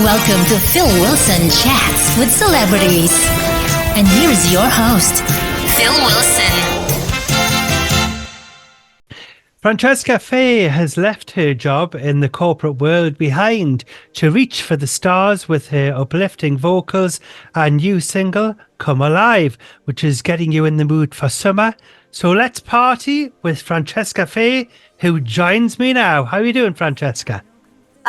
Welcome to Phil Wilson Chats with Celebrities. And here's your host, Phil Wilson. Francesca Faye has left her job in the corporate world behind to reach for the stars with her uplifting vocals and new single, Come Alive, which is getting you in the mood for summer. So let's party with Francesca Faye, who joins me now. How are you doing, Francesca?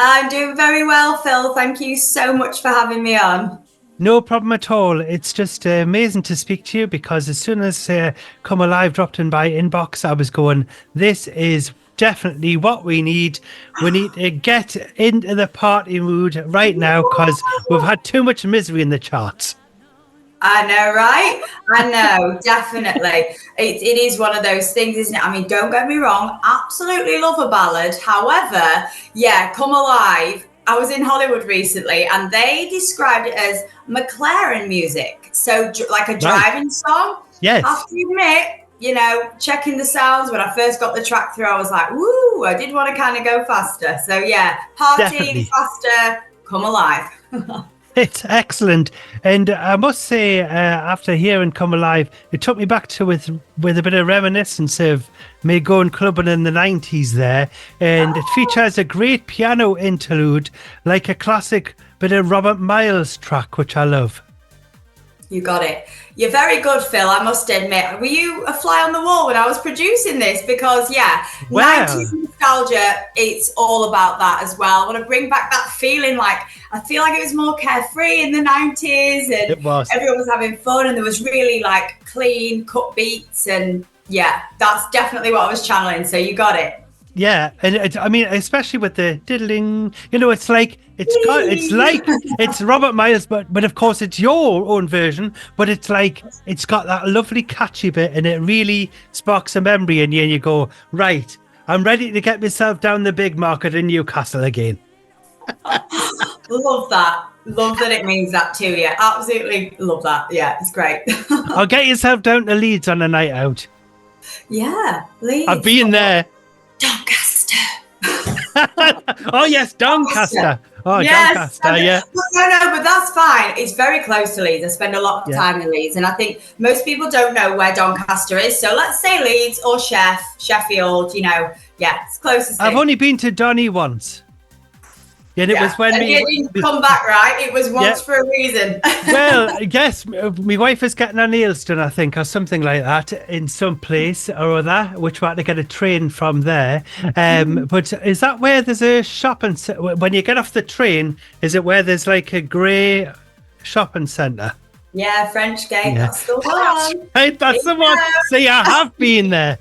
I'm doing very well, Phil. Thank you so much for having me on. No problem at all. It's just amazing to speak to you because as soon as Come Alive dropped in my inbox, I was going, this is definitely what we need. We need to get into the party mood right now because we've had too much misery in the charts. I know, right? I know, definitely. It is one of those things, isn't it? I mean, don't get me wrong, absolutely love a ballad. However, yeah, Come Alive. I was in Hollywood recently and they described it as McLaren music. So like a driving song. Yes. I have to admit, checking the sounds, when I first got the track through, I was like, woo, I did want to kind of go faster. So yeah, party, Definitely. faster, Come Alive. It's excellent. And I must say, after hearing Come Alive, it took me back to with a bit of reminiscence of me going clubbing in the 90s there. And it features a great piano interlude, like a classic bit of Robert Miles track, which I love. You got it. You're very good, Phil, I must admit. Were you a fly on the wall when I was producing this? Because, Wow. 90s nostalgia, it's all about that as well. I want to bring back that feeling like, I feel like it was more carefree in the 90s and It was. everyone was having fun and there was really like clean cut beats and that's definitely what I was channeling. So you got it. Yeah, and especially with the diddling, it's like it's Robert Miles, but of course it's your own version. But it's like it's got that lovely catchy bit, and it really sparks a memory in you, and you go, right, I'm ready to get myself down the big market in Newcastle again. Love that. Love that it means that to you. Absolutely love that. Yeah, it's great. I'll get yourself down to Leeds on a night out. Yeah, Leeds. I've been there. Doncaster. Oh yes, Doncaster. Oh, yes, Doncaster, yeah. No, but that's fine. It's very close to Leeds. I spend a lot of time in Leeds, and I think most people don't know where Doncaster is. So let's say Leeds or Sheffield. It's closest. I've only been to Donny once. And it was when you didn't come back, right? It was once for a reason. Well, yes, my wife is getting her nails done, I think, or something like that, in some place or other, which we had to get a train from there. But is that where there's a shopping centre? When you get off the train, is it where there's like a grey shopping centre? Yeah, French Gate. Yeah. That's the one. That's the one. See, I have been there.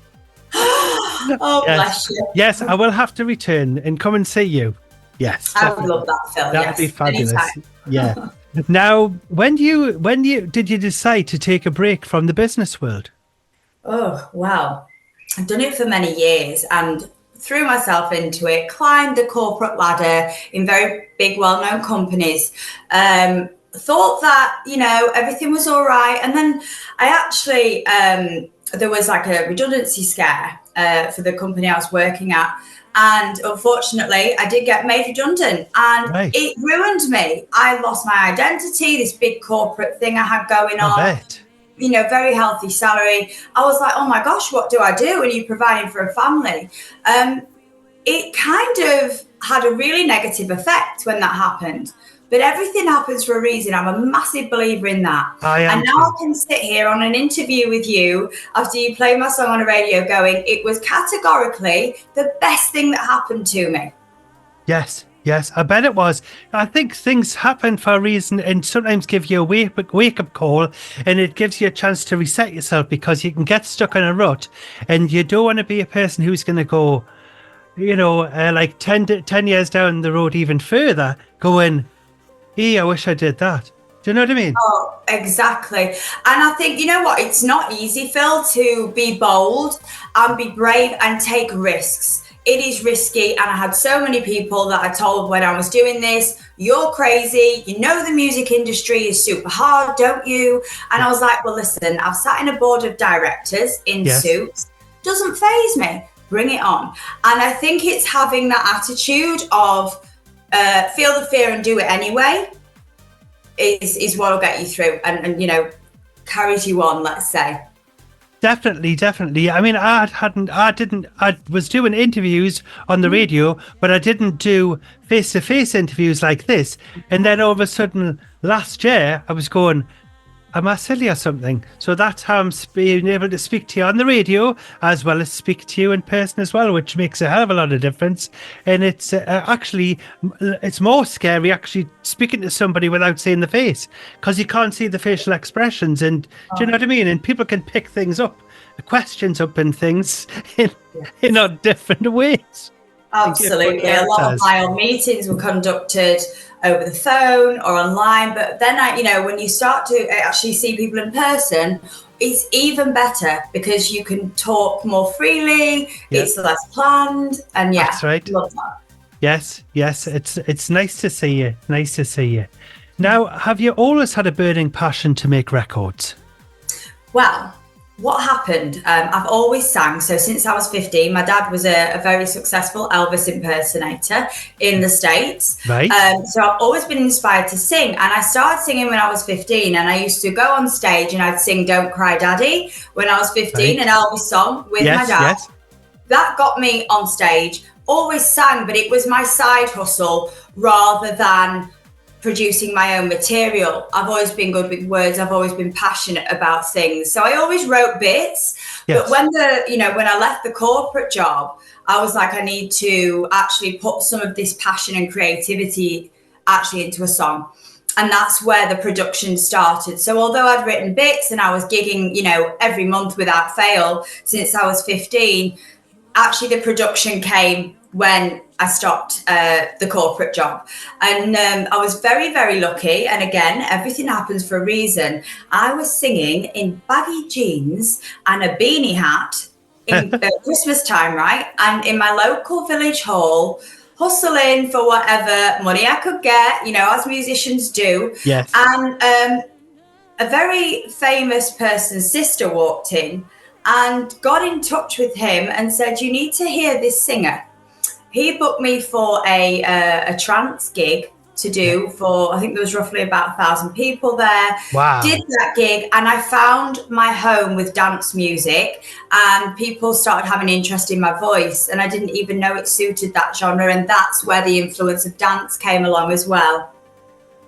Oh, yes. Bless you. Yes, I will have to return and come and see you. Yes, I would love that, Phil. That'd be fabulous. Anytime. Yeah. Now, when did you decide to take a break from the business world? Oh, well, I've done it for many years and threw myself into it, climbed the corporate ladder in very big, well-known companies. Thought that, everything was all right. And then I actually, there was like a redundancy scare for the company I was working at. And unfortunately, I did get made redundant and It ruined me. I lost my identity, this big corporate thing I had going on. I bet. Very healthy salary. I was like, oh my gosh, what do I do when you're providing for a family? It kind of had a really negative effect when that happened. But everything happens for a reason. I'm a massive believer in that. And now I can sit here on an interview with you after you play my song on the radio going, it was categorically the best thing that happened to me. Yes, I bet it was. I think things happen for a reason and sometimes give you a wake-up call, and it gives you a chance to reset yourself because you can get stuck in a rut and you don't want to be a person who's going to go, like 10 years down the road even further going, I wish I did that. Do you know what I mean? Oh, exactly. And I think, you know what? It's not easy, Phil, to be bold and be brave and take risks. It is risky. And I had so many people that I told when I was doing this, you're crazy. The music industry is super hard, don't you? And I was like, well, listen, I've sat in a board of directors in suits. Doesn't faze me. Bring it on. And I think it's having that attitude of, feel the fear and do it anyway is what will get you through and carries you on, let's say. Definitely. I mean, I was doing interviews on the radio, but I didn't do face-to-face interviews like this. And then all of a sudden, last year, I was going, am I silly or something? So that's how I'm being able to speak to you on the radio as well as speak to you in person as well, which makes a hell of a lot of difference. And it's actually, it's more scary actually speaking to somebody without seeing the face, because you can't see the facial expressions. And do you know what I mean? And people can pick things up, questions up and things in different ways. Absolutely. A lot of my meetings were conducted over the phone or online, but then when you start to actually see people in person, it's even better because you can talk more freely. It's less planned, and that's right. Love that. Yes, it's nice to see you. Now, have you always had a burning passion to make records? Well, what happened? I've always sang. So since I was 15, my dad was a very successful Elvis impersonator in the States. Right. So I've always been inspired to sing. And I started singing when I was 15. And I used to go on stage and I'd sing Don't Cry Daddy when I was 15, an Elvis song with my dad. Yes. That got me on stage. Always sang, but it was my side hustle rather than producing my own material. I've always been good with words. I've always been passionate about things. So I always wrote bits. Yes. But when I left the corporate job, I was like, I need to actually put some of this passion and creativity actually into a song. And that's where the production started. So although I'd written bits and I was gigging, every month without fail since I was 15, actually the production came when I stopped the corporate job. And I was very, very lucky. And again, everything happens for a reason. I was singing in baggy jeans and a beanie hat in Christmas time, right? And in my local village hall, hustling for whatever money I could get, as musicians do. Yes. And a very famous person's sister walked in and got in touch with him and said, you need to hear this singer. He booked me for a trance gig to do for, I think there was roughly about 1,000 people there. Wow. Did that gig and I found my home with dance music, and people started having interest in my voice, and I didn't even know it suited that genre, and that's where the influence of dance came along as well.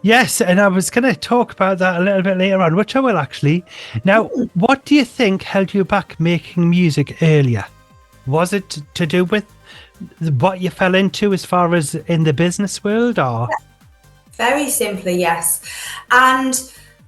Yes, and I was going to talk about that a little bit later on, which I will actually. Now, what do you think held you back making music earlier? Was it to do with what you fell into as far as in the business world, or? Very simply, yes. And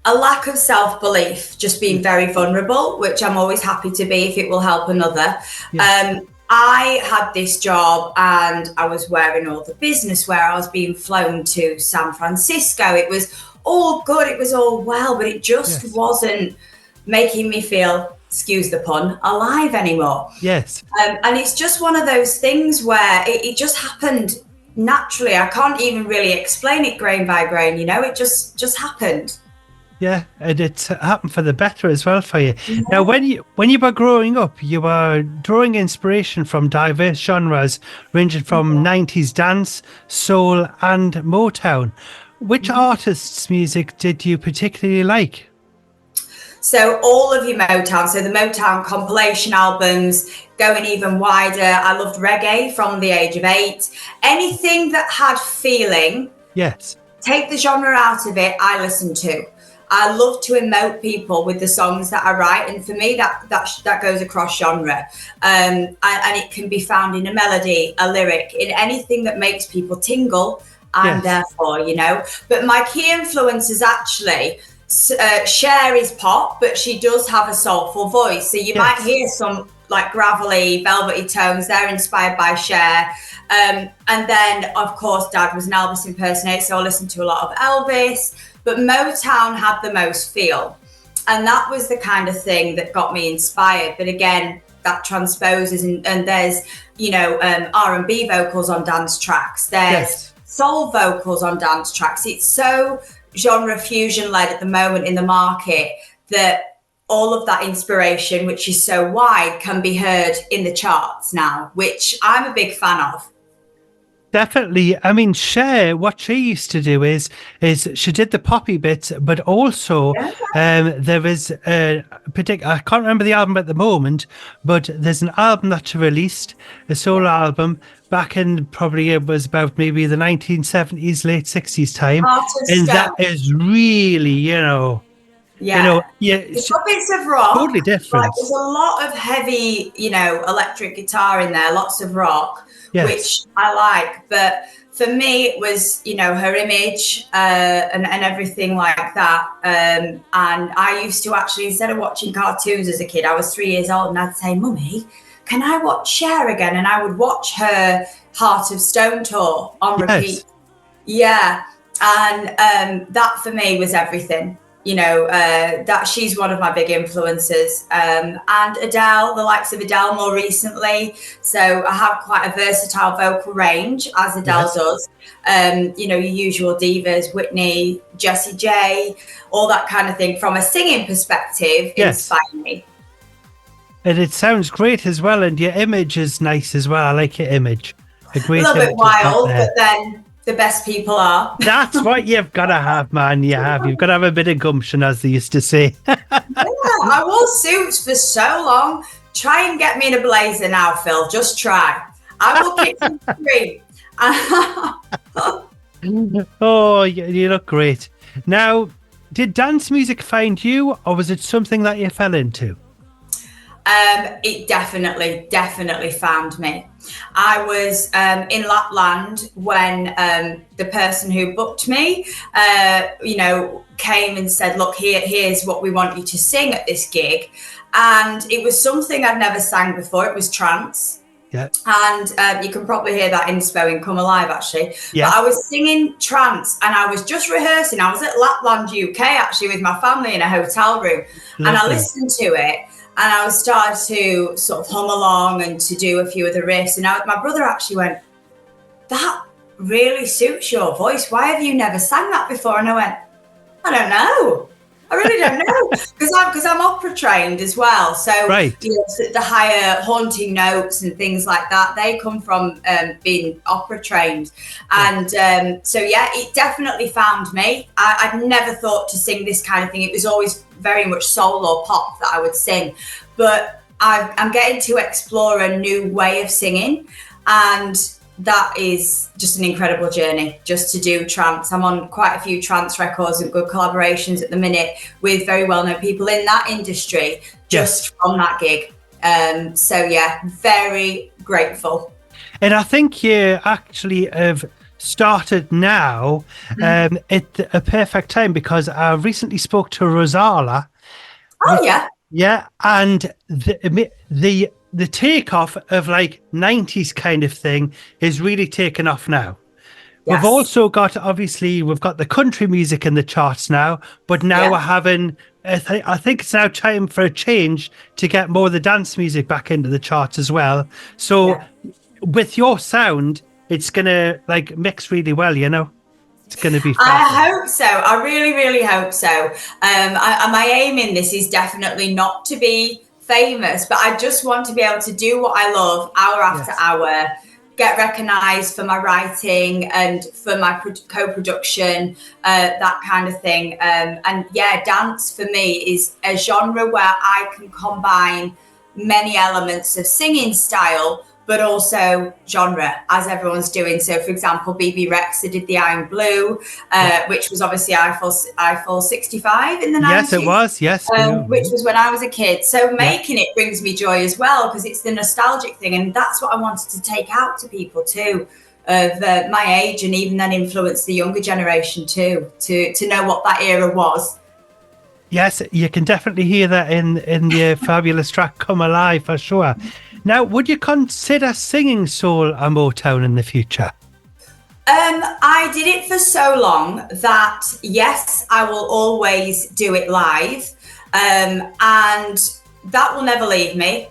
a lack of self-belief, just being very vulnerable, which I'm always happy to be if it will help another. Yes. I had this job and I was wearing all the business wear. I was being flown to San Francisco. It was all good. It was all well, but it just wasn't making me feel, excuse the pun, alive anymore. Yes. And it's just one of those things where it just happened naturally. I can't even really explain it grain by grain, it just happened. Yeah, and it happened for the better as well for you. Yeah. Now, when you were growing up, you were drawing inspiration from diverse genres, ranging from 90s dance, soul, and Motown. Which artists' music did you particularly like? So all of your Motown, so the Motown compilation albums, going even wider. I loved reggae from the age of 8. Anything that had feeling, yes. Take the genre out of it, I listened to. I love to emote people with the songs that I write, and for me that goes across genre, and it can be found in a melody, a lyric, in anything that makes people tingle. I'm there for, But my key influence is actually Cher is pop, but she does have a soulful voice, so you might hear some like gravelly, velvety tones. They're inspired by Cher. And then, of course, Dad was an Elvis impersonator, so I listened to a lot of Elvis. But Motown had the most feel. And that was the kind of thing that got me inspired. But again, that transposes and there's, R&B vocals on dance tracks. There's soul vocals on dance tracks. It's so genre fusion led at the moment in the market that all of that inspiration, which is so wide, can be heard in the charts now, which I'm a big fan of. Definitely. I mean, Cher, what she used to do is she did the poppy bits, but also Yeah. there is a particular, I can't remember the album at the moment, but there's an album that she released, a solo album, back in probably it was about maybe the 1970s, late 60s time. Heart of And that Stone. is really, Yeah. yeah, It's it's got bits of rock. totally Like different. there's a lot of heavy, electric guitar in there, lots of rock, Yes. which I like. But for me, it was, her image and everything like that. And I used to actually, instead of watching cartoons as a kid, I was 3 years old, and I'd say, "Mummy, can I watch Cher again?" And I would watch her Heart of Stone tour on repeat. Yes. Yeah. And that for me was everything. That she's one of my big influences. And Adele, the likes of Adele more recently. So I have quite a versatile vocal range, as Adele does. Your usual divas, Whitney, Jessie J, all that kind of thing. From a singing perspective, inspire me. And it sounds great as well, and your image is nice as well. I like your image. A great little image bit wild, there. but then the best people are. That's what you've got to have, man. You've got to have a bit of gumption, as they used to say. Yeah, I wore suits for so long. Try and get me in a blazer now, Phil. Just try. I will kick you free. Oh, you look great. Now, did dance music find you, or was it something that you fell into? It definitely found me. I was in Lapland when the person who booked me, came and said, "Look, here's what we want you to sing at this gig," and it was something I'd never sang before. It was trance. Yeah. And you can probably hear that inspo in Come Alive, actually. Yeah. But I was singing trance, and I was just rehearsing. I was at Lapland, UK, actually, with my family in a hotel room. Lovely. And I listened to it, and I was started to sort of hum along and to do a few of the riffs. And my brother actually went, "That really suits your voice. Why have you never sang that before?" And I went, "I don't know. I really don't know." Because I'm opera trained as well. So right. The higher haunting notes and things like that, they come from being opera trained. And it definitely found me. I'd never thought to sing this kind of thing. It was always very much soul or pop that I would sing. But I'm getting to explore a new way of singing. And that is just an incredible journey, just to do trance. I'm on quite a few trance records and good collaborations at the minute with very well-known people in that industry, just from that gig. Very grateful. And I think you actually have started now at a perfect time, because I recently spoke to Rosala. Oh, yeah. Yeah, and the takeoff of like 90s kind of thing is really taken off now. Yes. We've also got, obviously, we've got the country music in the charts now, but now we're having, I think it's now time for a change to get more of the dance music back into the charts as well. So with your sound, it's going to like mix really well, It's going to be fun. I hope so. I really, really hope so. My aim in this is definitely not to be famous, but I just want to be able to do what I love hour after hour, get recognized for my writing and for my co-production, that kind of thing. Dance for me is a genre where I can combine many elements of singing style, but also genre, as everyone's doing. So, for example, BB Rexa did the I'm Blue, which was obviously Eiffel 65 in the 90s. Yes, it was, yes. Which was when I was a kid. So making it brings me joy as well, because it's the nostalgic thing. And that's what I wanted to take out to people too, of my age, and even then influence the younger generation too, to know what that era was. Yes, you can definitely hear that in the fabulous track Come Alive, for sure. Now, would you consider singing soul and Motown in the future? I did it for so long that, yes, I will always do it live. And that will never leave me.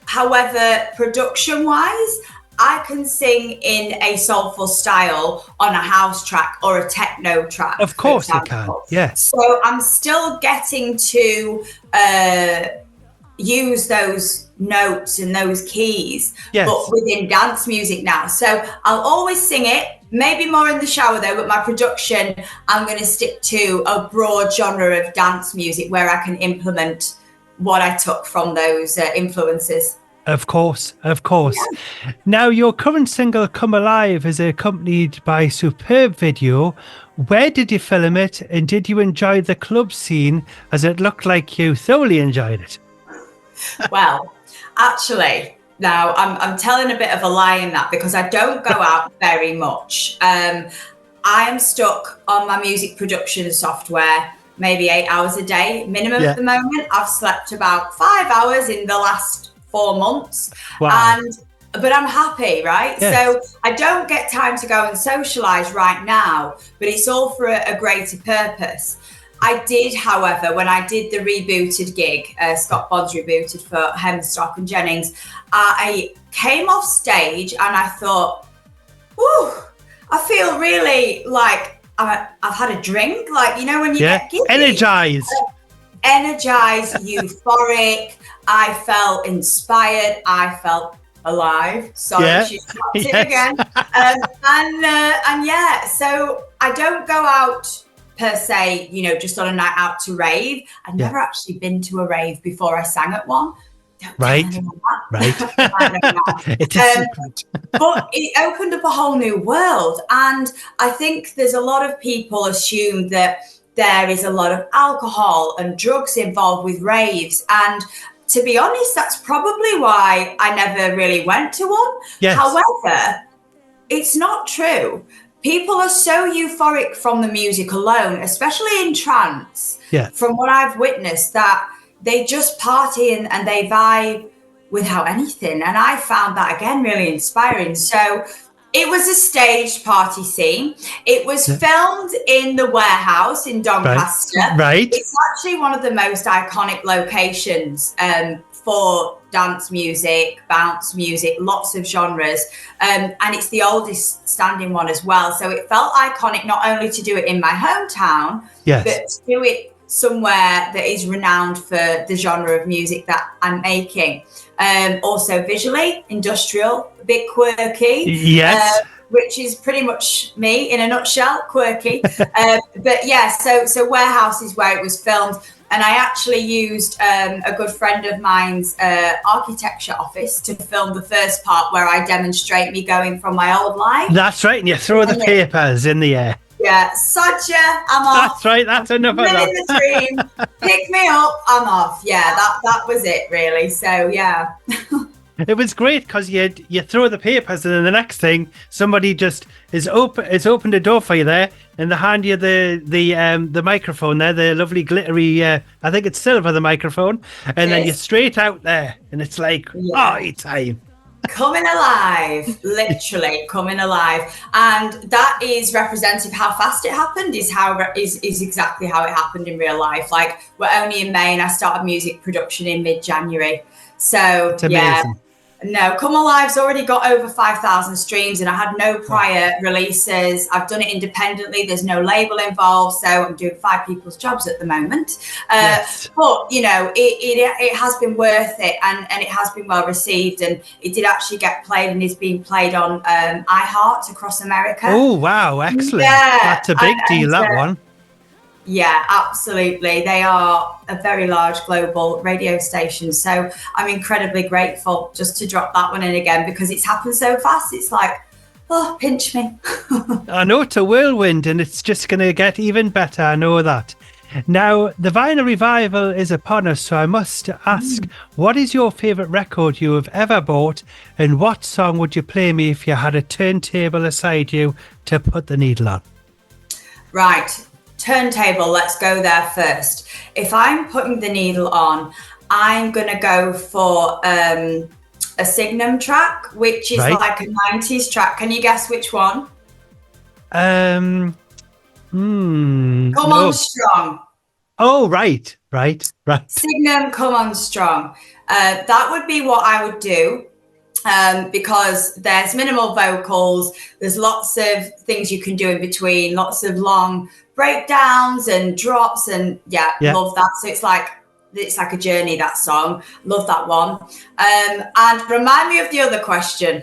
However, production-wise, I can sing in a soulful style on a house track or a techno track. Of course you can, yes. So I'm still getting to use those notes and those keys, Yes. but within dance music now. So I'll always sing it, maybe more in the shower though, but my production, I'm going to stick to a broad genre of dance music where I can implement what I took from those influences. Of course. Yeah. Now, your current single, Come Alive, is accompanied by a superb video. Where did you film it, and did you enjoy the club scene, as it looked like you thoroughly enjoyed it? Well, actually, now I'm telling a bit of a lie in that because I don't go out very much. I am stuck on my music production software maybe 8 hours a day minimum at the moment. I've slept about 5 hours in the last 4 months. Wow. But I'm happy, right? Yes. So I don't get time to go and socialize right now, but it's all for a greater purpose. I did, however, when I did the rebooted gig, Scott Bond's rebooted for Hemstock and Jennings, I came off stage and I thought, whew, I feel really like I've had a drink, like, you know, when you get giddy. Energized, euphoric. I felt inspired. I felt alive. Sorry, she stopped it again. And yeah, so I don't go out per se, you know, just on a night out to rave. I've never actually been to a rave before I sang at one. Right. It is secret. But it opened up a whole new world. And I think there's a lot of people assume that there is a lot of alcohol and drugs involved with raves. And to be honest, that's probably why I never really went to one. Yes. However, it's not true. People are so euphoric from the music alone, especially in trance, from what I've witnessed, that they just party and they vibe without anything. And I found that, again, really inspiring. So it was a staged party scene. It was filmed in the warehouse in Doncaster. Right. It's actually one of the most iconic locations for dance music, bounce music, lots of genres. And it's the oldest standing one as well. So it felt iconic not only to do it in my hometown, but to do it somewhere that is renowned for the genre of music that I'm making. Also visually, industrial, a bit quirky. Yes. Which is pretty much me in a nutshell, quirky. But yeah, so warehouse is where it was filmed. And I actually used a good friend of mine's architecture office to film the first part where I demonstrate me going from my old life. That's right. And you throw the papers in the air. Yeah, Sodja, I'm off. That's right. That's enough of that. Living the dream. Pick me up, I'm off. Yeah, that was it, really. So, yeah. It was great because you throw the papers and then the next thing somebody just is opened a door for you there and they hand you the microphone there, the lovely glittery I think it's silver, the microphone, and then you're straight out there and it's like party time. Coming alive, literally coming alive. And that is representative. How fast it happened is exactly how it happened in real life. Like, we're only in May and I started music production in mid-January. So it's amazing. No, Come Alive's already got over 5,000 streams and I had no prior releases. I've done it independently. There's no label involved. So I'm doing 5 people's jobs at the moment. But, you know, it has been worth it and it has been well received. And it did actually get played and is being played on iHeart across America. Oh, wow. Excellent. Yeah, that's a big deal, that one. Yeah, absolutely. They are a very large global radio station. So I'm incredibly grateful just to drop that one in again because it's happened so fast. It's like, oh, pinch me. I know it's a whirlwind and it's just going to get even better. I know that. Now, the vinyl revival is upon us, so I must ask, what is your favourite record you have ever bought and what song would you play me if you had a turntable aside you to put the needle on? Right. Turntable, let's go there first. If I'm putting the needle on, I'm going to go for a Signum track, which is like a 90s track. Can you guess which one? Come On Strong. Oh, right. Signum, Come On Strong. That would be what I would do. Because there's minimal vocals, there's lots of things you can do in between, lots of long breakdowns and drops and love that. So it's like it's like a journey, that song. Love that one. And remind me of the other question.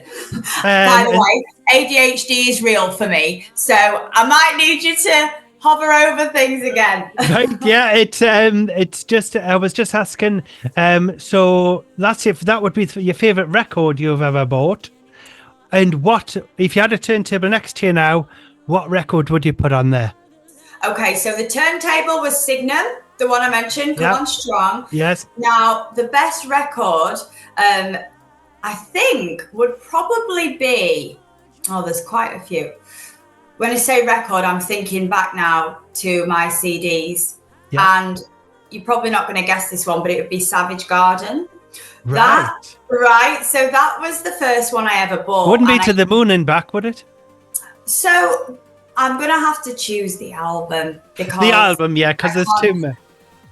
By the way, ADHD is real for me, so I might need you to hover over things again. Right, yeah, it's just, I was just asking, so that's if that would be your favourite record you've ever bought. And what, if you had a turntable next to you now, what record would you put on there? Okay, so the turntable was Signum, the one I mentioned, Good On Strong. Yes. Now, the best record, I think, would probably be, there's quite a few. When I say record, I'm thinking back now to my CDs. Yeah. And you're probably not going to guess this one, but it would be Savage Garden. Right. Right. So that was the first one I ever bought. Wouldn't be To the Moon and Back, would it? So I'm going to have to choose the album. Because there's too many.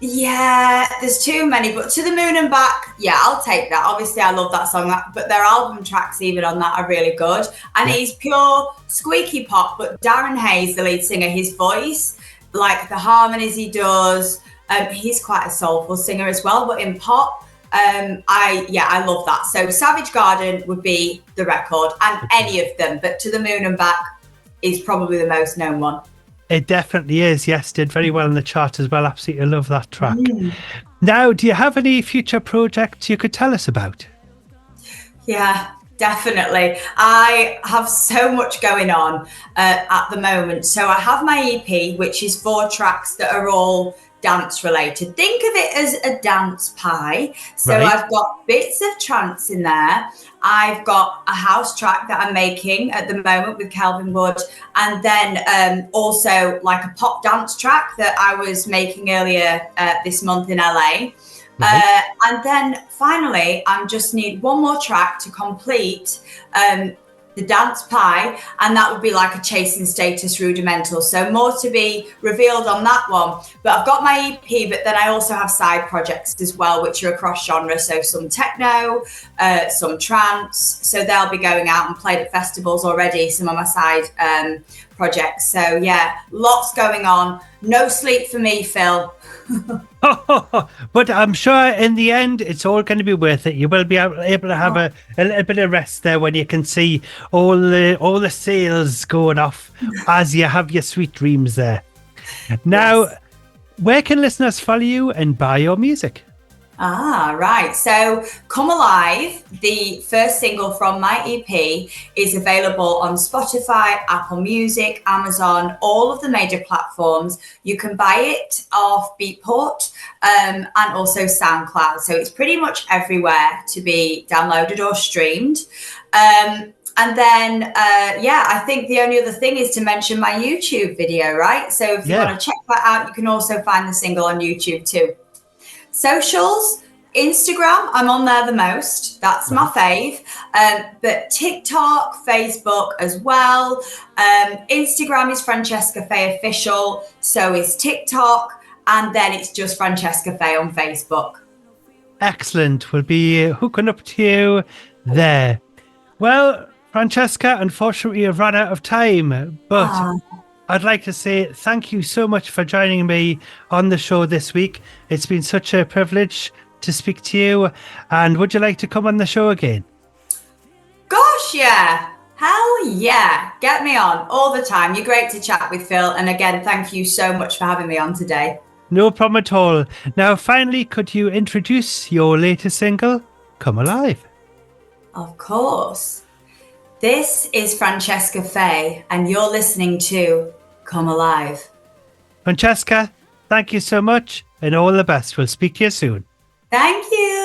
Yeah, there's too many, but To the Moon and Back, yeah, I'll take that. Obviously, I love that song, but their album tracks even on that are really good. And it's pure squeaky pop, but Darren Hayes, the lead singer, his voice, like the harmonies he does, he's quite a soulful singer as well, but in pop, I love that. So Savage Garden would be the record, and any of them, but To the Moon and Back is probably the most known one. It definitely is. Yes, did very well in the chart as well. Absolutely love that track. Now, do you have any future projects you could tell us about? Yeah, definitely. I have so much going on at the moment. So I have my EP, which is 4 tracks that are all dance related. Think of it as a dance pie. So I've got bits of trance in there. I've got a house track that I'm making at the moment with Calvin Wood, and then also like a pop dance track that I was making earlier this month in LA. And then finally, I just need one more track to complete the dance pie, and that would be like a Chasing Status Rudimental. So more to be revealed on that one. But I've got my EP, but then I also have side projects as well, which are across genre. So some techno, some trance. So they'll be going out and played at festivals already, some of my side projects. So yeah, lots going on. No sleep for me, Phil. But I'm sure in the end it's all going to be worth it. You will be able to have a little bit of rest there when you can see all the sails going off as you have your sweet dreams there. Now, where can listeners follow you and buy your music? Right. So Come Alive, the first single from my EP, is available on Spotify, Apple Music, Amazon, all of the major platforms. You can buy it off Beatport and also SoundCloud. So it's pretty much everywhere to be downloaded or streamed. And then, I think the only other thing is to mention my YouTube video, right? So if you want to check that out, you can also find the single on YouTube too. Socials, Instagram, I'm on there the most. That's my fave. But TikTok, Facebook as well. Instagram is Francesca Faye Official. So is TikTok. And then it's just Francesca Faye on Facebook. Excellent. We'll be hooking up to you there. Well, Francesca, unfortunately, you've run out of time. But I'd like to say thank you so much for joining me on the show this week. It's been such a privilege to speak to you. And would you like to come on the show again? Gosh, yeah. Hell yeah. Get me on all the time. You're great to chat with, Phil. And again, thank you so much for having me on today. No problem at all. Now, finally, could you introduce your latest single, Come Alive? Of course. This is Francesca Faye, and you're listening to Come Alive. Francesca, thank you so much, and all the best. We'll speak to you soon. Thank you.